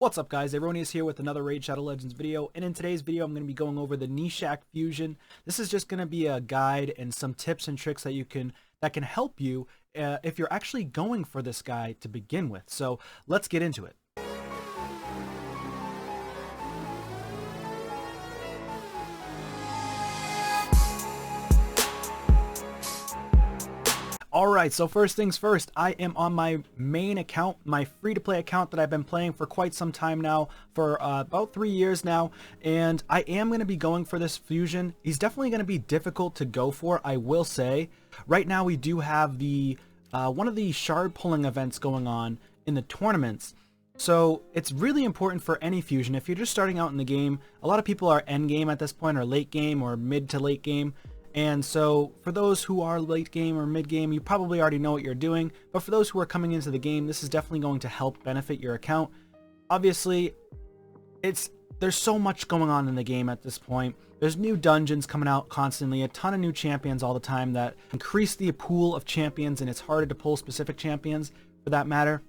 What's up guys, Aroneous here with another Raid Shadow Legends video, and in today's video I'm going to be going over the Gnishak fusion. This is just going to be a guide and some tips and tricks that can help you if you're actually going for this guy to begin with. So let's get into it. Alright, so first things first, I am on my main account, my free-to-play account that I've been playing for quite some time now, for about 3 years now, and I am going to be going for this fusion. He's definitely going to be difficult to go for, I will say. Right now we do have the one of the shard pulling events going on in the tournaments, so it's really important for any fusion. If you're just starting out in the game, a lot of people are end game at this point, or late game, or mid to late game. And so for those who are late game or mid game, you probably already know what you're doing, but for those who are coming into the game, this is definitely going to help benefit your account. Obviously, there's so much going on in the game at this point. There's new dungeons coming out constantly, a ton of new champions all the time that increase the pool of champions, and it's harder to pull specific champions for that matter.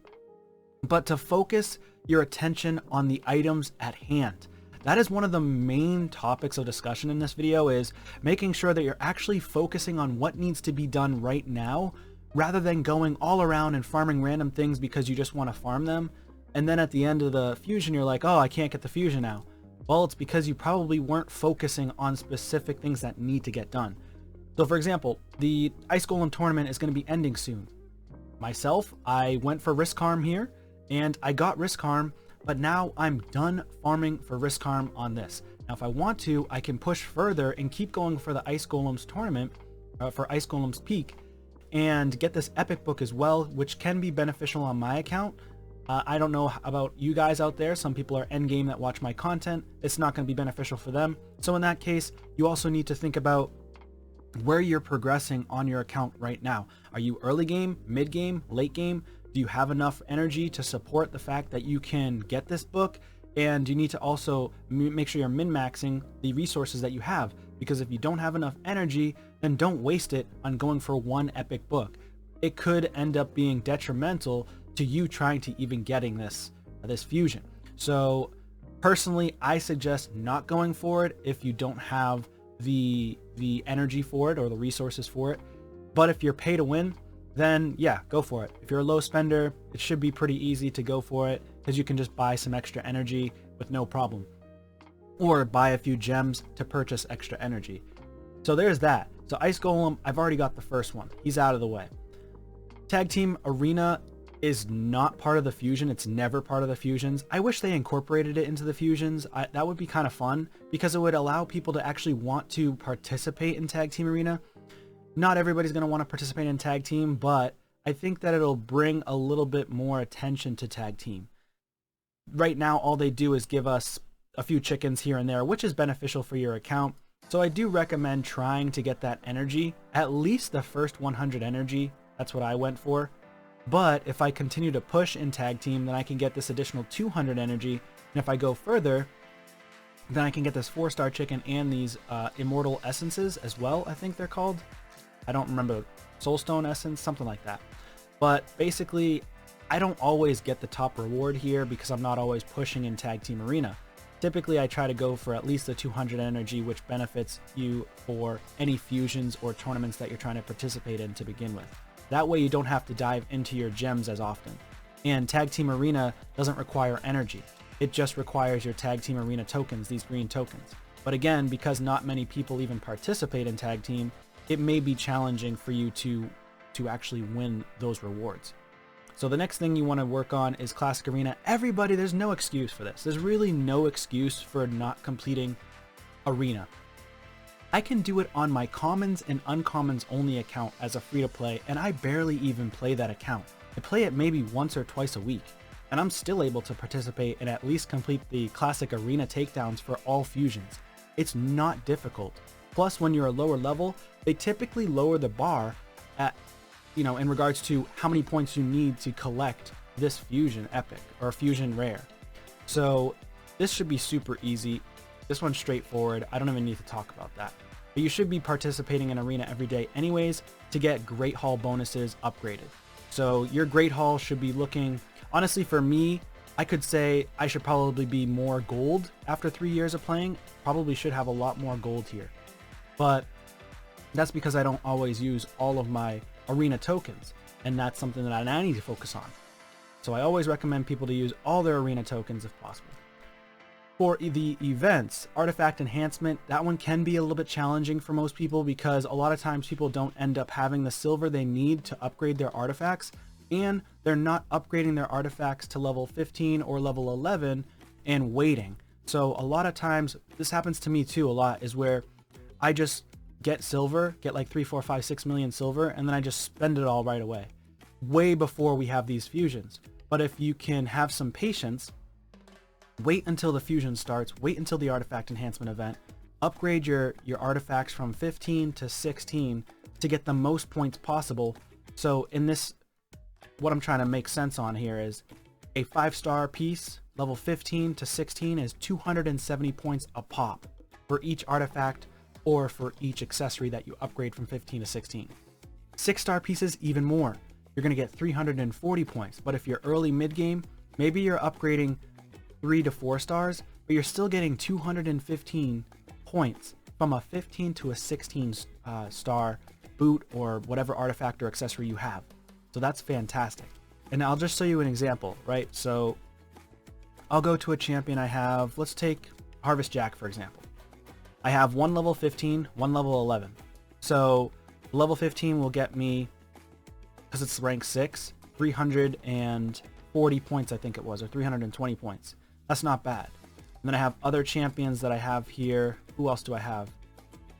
But to focus your attention on the items at hand. That is one of the main topics of discussion in this video, is making sure that you're actually focusing on what needs to be done right now, rather than going all around and farming random things because you just want to farm them. And then at the end of the fusion, you're like, oh, I can't get the fusion now. Well, it's because you probably weren't focusing on specific things that need to get done. So for example, the Ice Golem tournament is going to be ending soon. Myself, I went for Risk Harm here, and I got Risk Harm, but now I'm done farming for Risk Harm on this. Now if I want to, I can push further and keep going for the Ice Golems tournament, for Ice Golems Peak, and get this epic book as well, which can be beneficial on my account. I don't know about you guys out there. Some people are endgame that watch my content. It's not going to be beneficial for them. So in that case, you also need to think about where you're progressing on your account right now. Are you early game, mid game, late game? Do you have enough energy to support the fact that you can get this book? And you need to also make sure you're min-maxing the resources that you have, because if you don't have enough energy, then don't waste it on going for one epic book. It could end up being detrimental to you trying to even getting this fusion. So personally, I suggest not going for it if you don't have the energy for it or the resources for it. But if you're pay to win, then yeah, go for it. If you're a low spender, it should be pretty easy to go for it, because you can just buy some extra energy with no problem, or buy a few gems to purchase extra energy. So there's that. So Ice Golem, I've already got the first one. He's out of the way. Tag Team Arena is not part of the fusion. It's never part of the fusions. I wish they incorporated it into the fusions. That would be kind of fun, because it would allow people to actually want to participate in Tag Team Arena. Not everybody's going to want to participate in tag team, but I think that it'll bring a little bit more attention to tag team. Right now, all they do is give us a few chickens here and there, which is beneficial for your account. So I do recommend trying to get that energy, at least the first 100 energy. That's what I went for. But if I continue to push in tag team, then I can get this additional 200 energy. And if I go further, then I can get this 4-star chicken and these immortal essences as well, I think they're called. I don't remember, Soulstone Essence, something like that. But basically, I don't always get the top reward here because I'm not always pushing in Tag Team Arena. Typically, I try to go for at least the 200 energy, which benefits you for any fusions or tournaments that you're trying to participate in to begin with. That way you don't have to dive into your gems as often. And Tag Team Arena doesn't require energy. It just requires your Tag Team Arena tokens, these green tokens. But again, because not many people even participate in Tag Team, it may be challenging for you to actually win those rewards. So the next thing you want to work on is Classic Arena. Everybody, there's no excuse for this. There's really no excuse for not completing Arena. I can do it on my commons and uncommons only account as a free-to-play, and I barely even play that account. I play it maybe once or twice a week, and I'm still able to participate and at least complete the Classic Arena takedowns for all fusions. It's not difficult. Plus, when you're a lower level, they typically lower the bar at, in regards to how many points you need to collect this fusion epic or fusion rare. So this should be super easy. This one's straightforward. I don't even need to talk about that. But you should be participating in Arena every day anyways to get Great Hall bonuses upgraded. So your Great Hall should be looking, honestly for me, I could say I should probably be more gold after 3 years of playing. Probably should have a lot more gold here. But that's because I don't always use all of my arena tokens, and that's something that I need to focus on. So I always recommend people to use all their arena tokens if possible. For the events, artifact enhancement, that one can be a little bit challenging for most people because a lot of times people don't end up having the silver they need to upgrade their artifacts, and they're not upgrading their artifacts to level 15 or level 11 and waiting. So a lot of times, this happens to me too a lot, is where I just get silver, get like 3, 4, 5, 6 million silver, and then I just spend it all right away, way before we have these fusions. But if you can have some patience, wait until the fusion starts, wait until the artifact enhancement event, upgrade your artifacts from 15 to 16 to get the most points possible. So in this, what I'm trying to make sense on here is a 5-star piece, level 15 to 16 is 270 points a pop for each artifact or for each accessory that you upgrade from 15 to 16. 6-star pieces, even more. You're going to get 340 points, but if you're early mid-game, maybe you're upgrading 3 to 4 stars, but you're still getting 215 points from a 15 to a 16 star boot or whatever artifact or accessory you have. So that's fantastic. And I'll just show you an example, right? So I'll go to a champion I have. Let's take Harvest Jack, for example. I have one level 15, one level 11. So level 15 will get me, because it's rank 6, 340 points, I think it was, or 320 points. That's not bad. And then I have other champions that I have here. Who else do I have?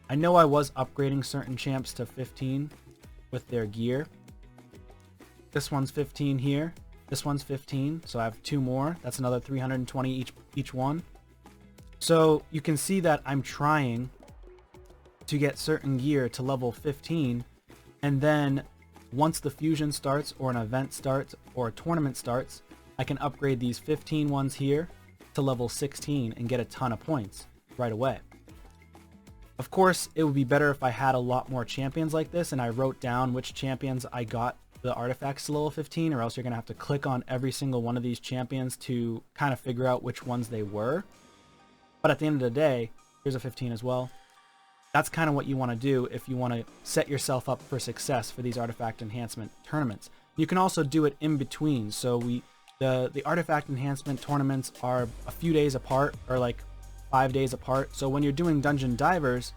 I know I was upgrading certain champs to 15 with their gear. This one's 15 here. This one's 15, so I have 2 more. That's another 320 each one. So you can see that I'm trying to get certain gear to level 15, and then once the fusion starts or an event starts or a tournament starts, I can upgrade these 15 ones here to level 16 and get a ton of points right away. Of course, it would be better if I had a lot more champions like this and I wrote down which champions I got the artifacts to level 15, or else you're going to have to click on every single one of these champions to kind of figure out which ones they were. But at the end of the day, here's a 15 as well. That's kind of what you want to do if you want to set yourself up for success for these artifact enhancement tournaments. You can also do it in between. So the artifact enhancement tournaments are a few days apart, or like 5 days apart. So when you're doing dungeon divers,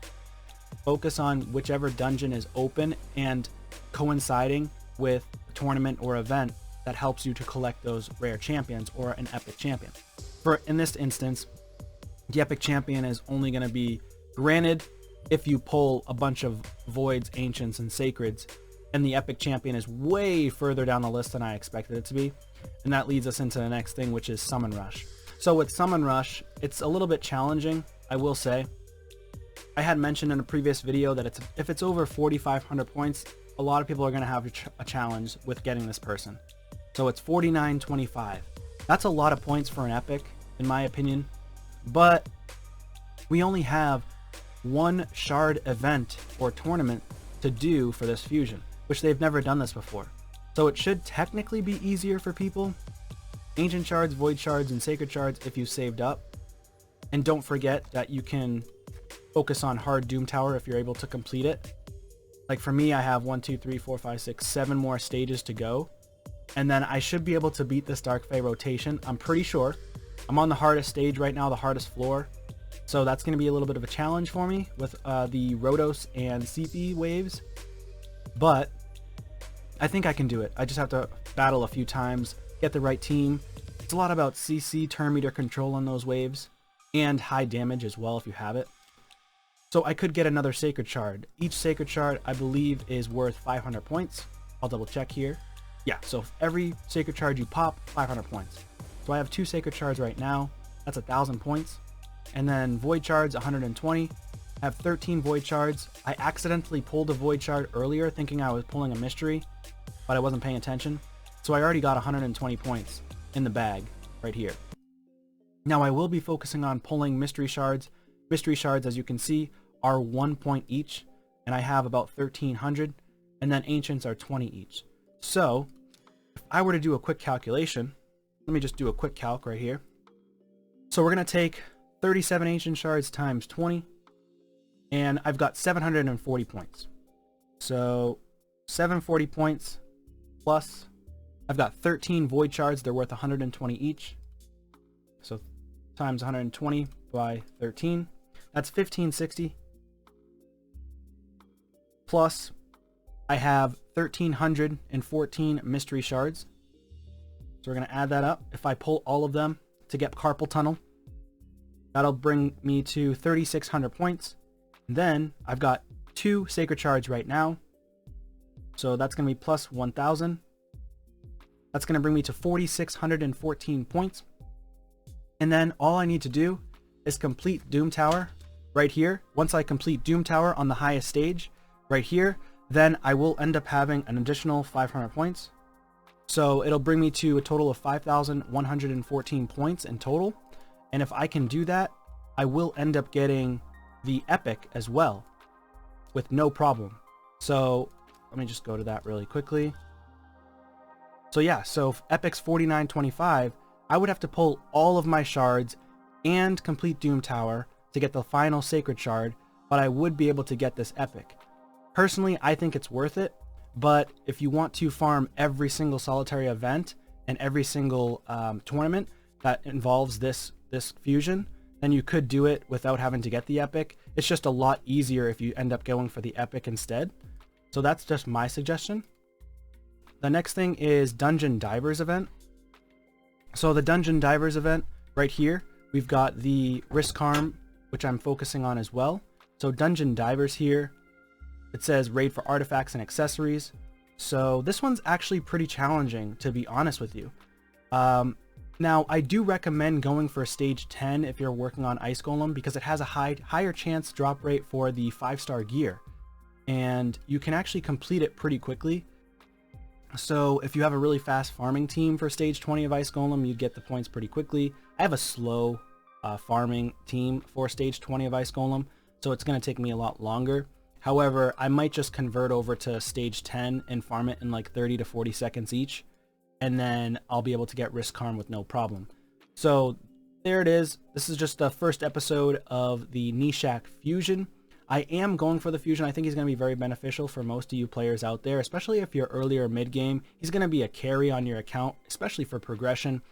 focus on whichever dungeon is open and coinciding with a tournament or event that helps you to collect those rare champions or an epic champion. In this instance, the epic champion is only going to be granted if you pull a bunch of voids, ancients, and sacreds, and the epic champion is way further down the list than I expected it to be. And that leads us into the next thing, which is Summon Rush. So with Summon Rush, it's a little bit challenging, I will say. I had mentioned in a previous video that if it's over 4,500 points, a lot of people are going to have a challenge with getting this person. So it's 49.25. That's a lot of points for an epic, in my opinion. But we only have one shard event or tournament to do for this fusion, which they've never done this before. So it should technically be easier for people. Ancient shards, void shards, and sacred shards if you saved up. And don't forget that you can focus on hard Doom Tower if you're able to complete it. Like for me, I have 1, 2, 3, 4, 5, 6, 7 more stages to go. And then I should be able to beat this Dark Fae rotation. I'm pretty sure. I'm on the hardest stage right now, the hardest floor. So that's going to be a little bit of a challenge for me with the Rhodos and CP waves. But I think I can do it. I just have to battle a few times, get the right team. It's a lot about CC, turn meter control on those waves, and high damage as well if you have it. So I could get another Sacred Shard. Each Sacred Shard, I believe, is worth 500 points. I'll double check here. Yeah, so every Sacred Shard you pop, 500 points. So I have 2 Sacred Shards right now. That's 1,000 points. And then Void Shards, 120. I have 13 Void Shards. I accidentally pulled a Void Shard earlier thinking I was pulling a mystery, but I wasn't paying attention. So I already got 120 points in the bag right here. Now I will be focusing on pulling Mystery Shards. Mystery Shards, as you can see, are 1 point each, and I have about 1,300, and then Ancients are 20 each. So if I were to do a quick calculation, let me just do a quick calc right here. So we're going to take 37 ancient shards times 20, and I've got 740 points. So 740 points plus, I've got 13 void shards. They're worth 120 each. So times 120 by 13, that's 1560. Plus, I have 1314 mystery shards. So we're going to add that up. If I pull all of them to get Carpal Tunnel, that'll bring me to 3600 points. And then I've got 2 sacred shards right now. So that's going to be plus 1000. That's going to bring me to 4614 points. And then all I need to do is complete Doom Tower right here. Once I complete Doom Tower on the highest stage right here, then I will end up having an additional 500 points. So it'll bring me to a total of 5,114 points in total. And if I can do that, I will end up getting the epic as well with no problem. So let me just go to that really quickly. So yeah, so epic's 4925, I would have to pull all of my shards and complete Doom Tower to get the final sacred shard, but I would be able to get this epic. Personally, I think it's worth it, but if you want to farm every single solitary event and every single tournament that involves this fusion, then you could do it without having to get the epic. It's just a lot easier if you end up going for the epic instead. So that's just my suggestion. The next thing is Dungeon Divers event. So the Dungeon Divers event right here, we've got the Risk Harm, which I'm focusing on as well. So Dungeon Divers here, it says raid for artifacts and accessories. So this one's actually pretty challenging, to be honest with you. Now, I do recommend going for stage 10 if you're working on Ice Golem, because it has a higher chance drop rate for the 5-star gear. And you can actually complete it pretty quickly. So if you have a really fast farming team for stage 20 of Ice Golem, you'd get the points pretty quickly. I have a slow farming team for stage 20 of Ice Golem, so it's going to take me a lot longer. However, I might just convert over to stage 10 and farm it in like 30 to 40 seconds each, and then I'll be able to get Risk Harm with no problem. So there it is. This is just the first episode of the Gnishak fusion. I am going for the fusion. I think he's going to be very beneficial for most of you players out there, especially if you're earlier mid-game. He's going to be a carry on your account, especially for progression.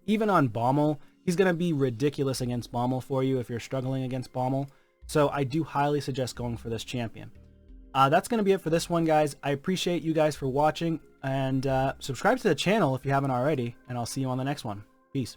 Even on Bommel, he's going to be ridiculous against Bommel for you if you're struggling against Bommel. So I do highly suggest going for this champion. That's going to be it for this one, guys. I appreciate you guys for watching, and subscribe to the channel if you haven't already, and I'll see you on the next one. Peace.